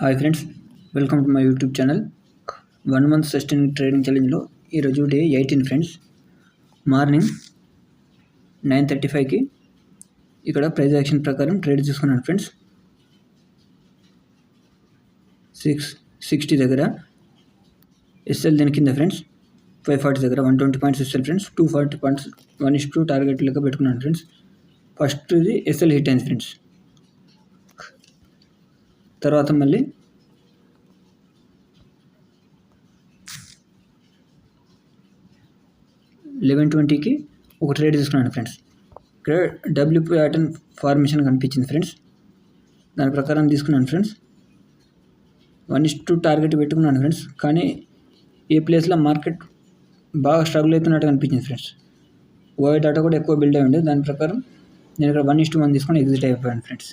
Hi friends, welcome to my YouTube channel. 1 month sustaining trading ఛాలెంజ్లో ఈరోజు day 18 friends. Morning 9:35కి ఇక్కడ price action ప్రకారం ట్రేడ్ తీసుకున్నాను ఫ్రెండ్స్. 660 దగ్గర ఎస్ఎల్, దీని కింద ఫ్రెండ్స్ 540 దగ్గర 120 points SL friends, 240 points 1:2 target లెక్క పెట్టుకున్నాను ఫ్రెండ్స్. ఫస్ట్ ఇది ఎస్ఎల్ హిట్ అయింది ఫ్రెండ్స్. తర్వాత మళ్ళీ 11:20కి ఒక ట్రేడ్ తీసుకున్నాను ఫ్రెండ్స్. ఇక్కడ డబ్ల్యూ ప్యాటర్న్ ఫార్మేషన్ కనిపించింది ఫ్రెండ్స్. దాని ప్రకారం తీసుకున్నాను ఫ్రెండ్స్. 1:2 టార్గెట్ పెట్టుకున్నాను ఫ్రెండ్స్. కానీ ఈ ప్లేస్లో మార్కెట్ బాగా స్ట్రగుల్ అవుతున్నట్టు కనిపించింది ఫ్రెండ్స్. ఓఐ డాటా కూడా ఎక్కువ బిల్డ్ అయి ఉండేది. దాని ప్రకారం నేను ఇక్కడ 1:1 తీసుకొని ఎగ్జిట్ అయిపోయాను ఫ్రెండ్స్.